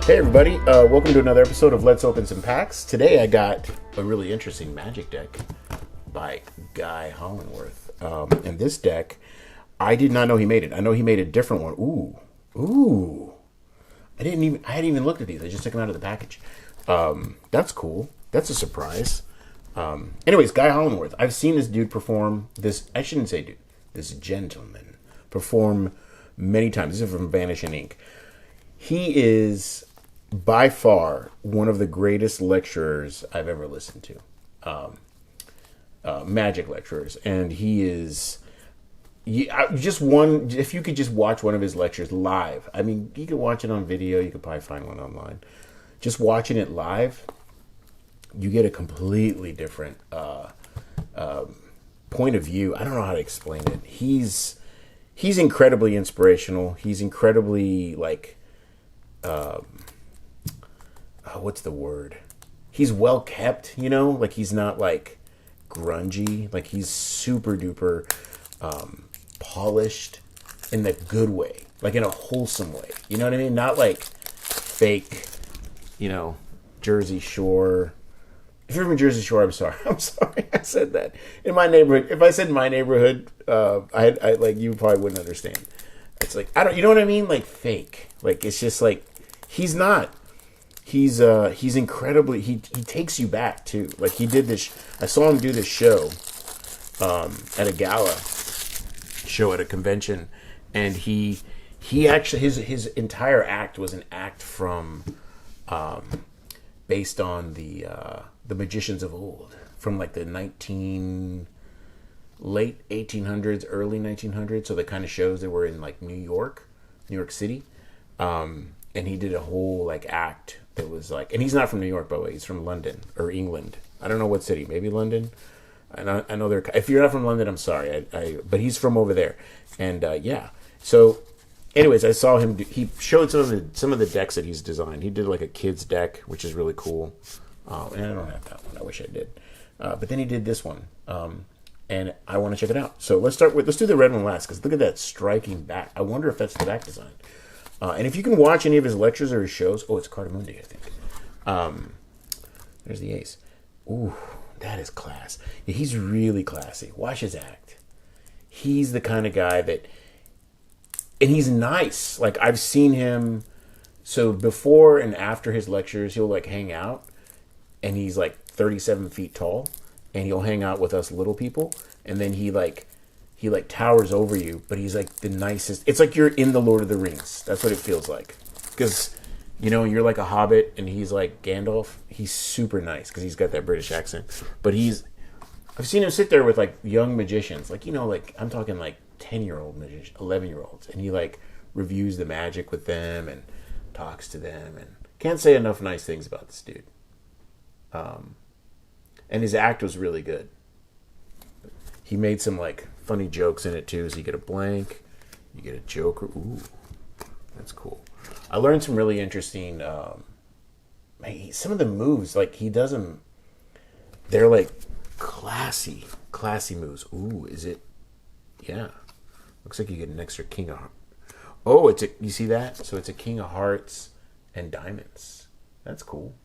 Hey everybody, welcome to another episode of Let's Open Some Packs. Today I got a really interesting magic deck by Guy Hollingworth. And this deck, I did not know he made it. I know he made a different one. Ooh. I hadn't even looked at these. I just took them out of the package. That's cool. That's a surprise. Anyways, Guy Hollingworth. I've seen this dude perform I shouldn't say dude, this gentleman perform many times. This is from Vanishing Ink. He is by far one of the greatest lecturers I've ever listened to. Magic lecturers. And he is... if you could just watch one of his lectures live. I mean, you could watch it on video. You could probably find one online. Just watching it live, you get a completely different point of view. I don't know how to explain it. He's incredibly inspirational. He's incredibly, what's the word? He's well kept, Like, he's not, grungy. Like, he's super duper polished in the good way. Like, in a wholesome way. You know what I mean? Not, fake, Jersey Shore. If you're from Jersey Shore, I'm sorry. I'm sorry I said that. In my neighborhood, if I said my neighborhood, you probably wouldn't understand. It's you know what I mean? Like, fake. Like, it's just he's not. He's incredibly, he takes you back too. Like, he did this, I saw him do this show, at a gala show at a convention, and he actually, his entire act was an act from, based on the magicians of old, from the late 1800s, early 1900s. So the kind of shows that were in New York City. And he did a whole act that was and he's not from New York, by the way. He's from London or England. I don't know what city. Maybe London. And I know they're. If you're not from London, I'm sorry. But he's from over there. And yeah. So, anyways, I saw him. He showed some of the decks that he's designed. He did a kid's deck, which is really cool. And I don't have that one. I wish I did. But then he did this one. And I want to check it out. So let's do the red one last, because look at that striking back. I wonder if that's the back design. And if you can watch any of his lectures or his shows, it's Cardamundi, I think. There's the ace. Ooh, that is class. Yeah, he's really classy. Watch his act. He's the kind of guy and he's nice. I've seen him, so before and after his lectures, he'll hang out, and he's 37 feet tall, and he'll hang out with us little people, and then he towers over you, but he's the nicest. It's you're in the Lord of the Rings. That's what it feels like. Because, you're a hobbit and he's Gandalf. He's super nice because he's got that British accent. But I've seen him sit there with young magicians. I'm talking 10-year-old magicians, 11-year-olds. And he reviews the magic with them and talks to them. And can't say enough nice things about this dude. And his act was really good. He made some funny jokes in it too. So you get a blank, you get a joker. Ooh, that's cool. I learned some really interesting. Some of the moves, he does them. They're classy moves. Ooh, is it? Yeah, looks like you get an extra king of. Oh, you see that? So it's a king of hearts and diamonds. That's cool.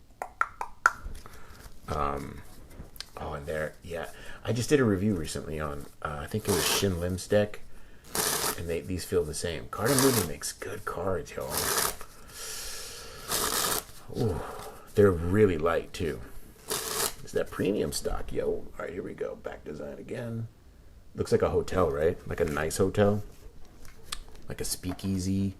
Oh, and there, yeah. I just did a review recently on, I think it was Shin Lim's deck, and these feel the same. Cardamundi makes good cards, y'all. Ooh, they're really light, too. It's that premium stock, yo. All right, here we go. Back design again. Looks like a hotel, right? Like a nice hotel. Like a speakeasy.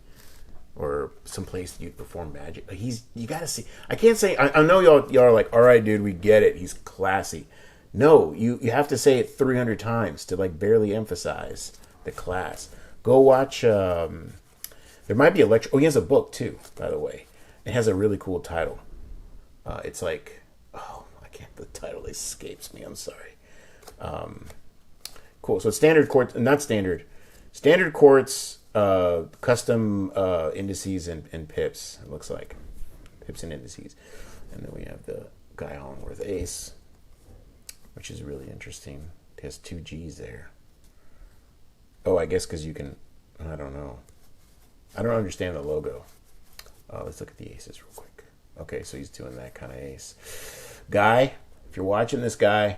Or someplace you'd perform magic. You gotta see. I can't say. I know y'all are all right, dude. We get it. He's classy. No, you have to say it 300 times to barely emphasize the class. Go watch. There might be a lecture. Oh, he has a book too, by the way. It has a really cool title. It's I can't. The title escapes me. I'm sorry. Cool. So it's standard quartz, not standard. Standard quartz. Custom indices and pips, it looks like. Pips and indices. And then we have the Guy Hollingworth ace, which is really interesting. It has 2 G's there. Oh, I guess because you can... I don't know. I don't understand the logo. Let's look at the aces real quick. Okay, so he's doing that kind of ace. Guy, if you're watching this, guy,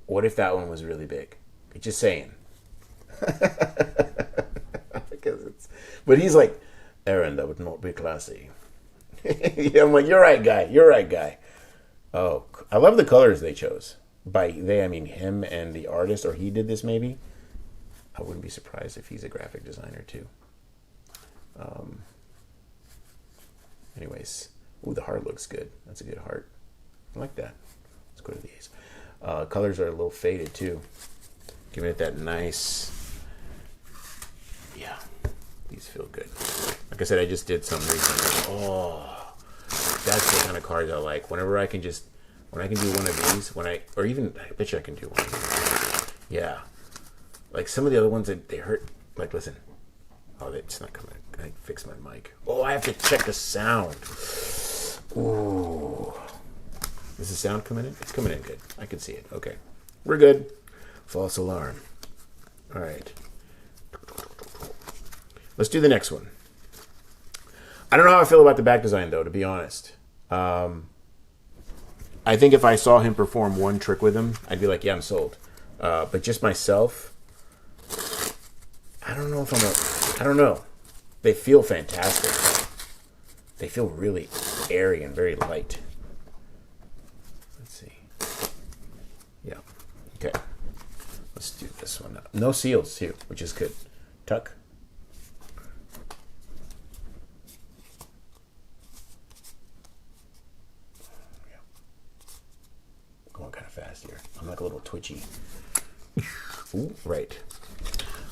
what if that one was really big? Just saying. But he's like, Aaron, that would not be classy. Yeah, I'm like, you're right, guy. You're right, guy. Oh, I love the colors they chose. By they, I mean him and the artist, or he did this maybe. I wouldn't be surprised if he's a graphic designer too. Anyways, ooh, the heart looks good. That's a good heart. I like that. Let's go to the ace. Colors are a little faded too. Giving it that nice. Yeah, these feel good. Like I said, I just did some recently. Oh, that's the kind of cards I like. Whenever I can just, when I can do one of these, or even, I bet you I can do one of these. Yeah. Like some of the other ones, they hurt. Like, listen. Oh, it's not coming. I fix my mic. Oh, I have to check the sound. Ooh. Is the sound coming in? It's coming in good. I can see it. Okay. We're good. False alarm. All right. Let's do the next one. I don't know how I feel about the back design, though, to be honest. I think if I saw him perform one trick with him, I'd be like, yeah, I'm sold. But just myself, I don't know if I don't know. They feel fantastic. They feel really airy and very light. Let's see. Yeah. Okay. Let's do this one. No seals, too, which is good. Tuck. Yeah. Going kind of fast here. I'm like a little twitchy. Ooh, right.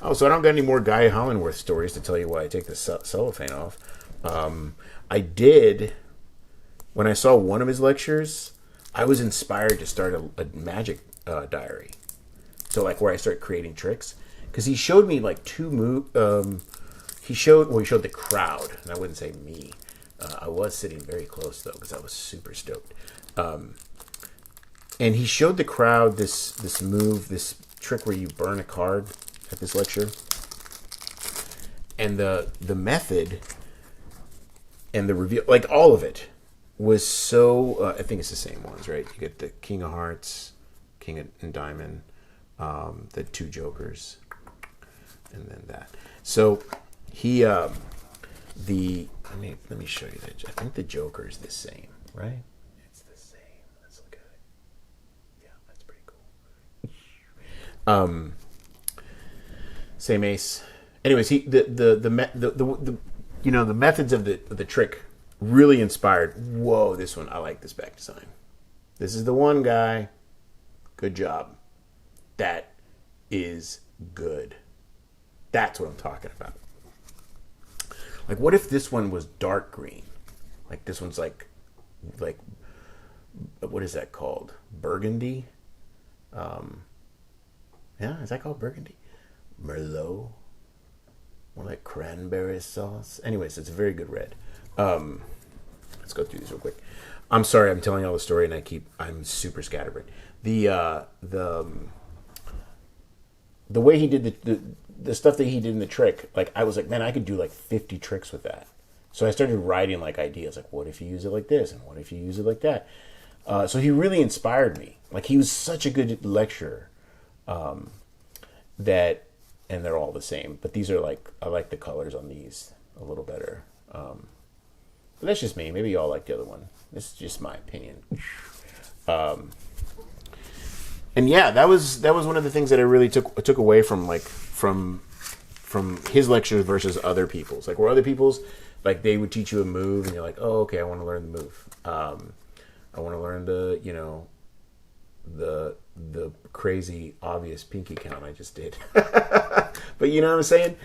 Oh, so I don't got any more Guy Hollingworth stories to tell you why I take the cellophane off. I did, when I saw one of his lectures, I was inspired to start a magic diary. So like where I start creating tricks. Because he showed me like two moves. He showed the crowd, and I wouldn't say me. I was sitting very close though, because I was super stoked. And he showed the crowd this move, this trick where you burn a card at this lecture. And the method and the reveal, like all of it, was so. I think it's the same ones, right? You get the King of Hearts, King and Diamond, the two Jokers, and then that. So he let me show you that. I think the Joker is the same, right? It's the same. Let's look at it. Yeah, that's pretty cool. Same ace. Anyways, the methods of the trick really inspired. Whoa, this one, I like this back design. This is the one, guy. Good job. That is good. That's what I'm talking about. Like, what if this one was dark green? Like, this one's like, what is that called? Burgundy? Yeah, is that called burgundy? Merlot? More like cranberry sauce. Anyways, it's a very good red. Let's go through these real quick. I'm sorry, I'm telling y'all the story, and I'm super scatterbrained. The way he did the stuff that he did in the trick, like I was like, man, I could do like 50 tricks with that. So I started writing like ideas, like what if you use it like this, and what if you use it like that. So he really inspired me. Like he was such a good lecturer. And they're all the same, but these are like, I like the colors on these a little better. But that's just me. Maybe y'all like the other one. This is just my opinion. And yeah, that was one of the things that I really took away from his lectures versus other people's. Like where other people's, like they would teach you a move and you're like, oh, okay, I want to learn the move. I want to learn the crazy obvious pinky count I just did. But you know what I'm saying?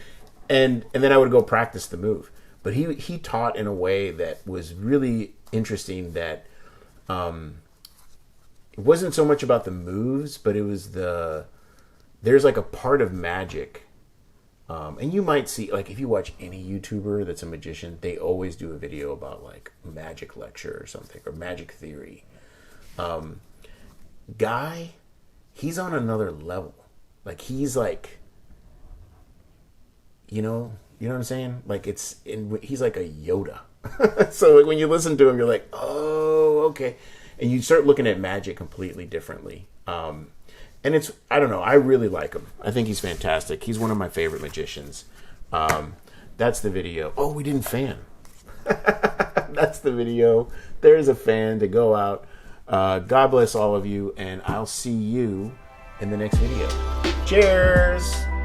And then I would go practice the move. But he taught in a way that was really interesting, that it wasn't so much about the moves, but it was there's like a part of magic. And you might see, like if you watch any YouTuber that's a magician, they always do a video about like magic lecture or something, or magic theory. Guy, he's on another level. Like he's like, You know what I'm saying? Like he's like a Yoda. So like when you listen to him, you're like, oh, okay, and you start looking at magic completely differently. And I don't know, I really like him. I think he's fantastic. He's one of my favorite magicians. That's the video. Oh, we didn't fan. That's the video. There's a fan to go out. God bless all of you, and I'll see you in the next video. Cheers!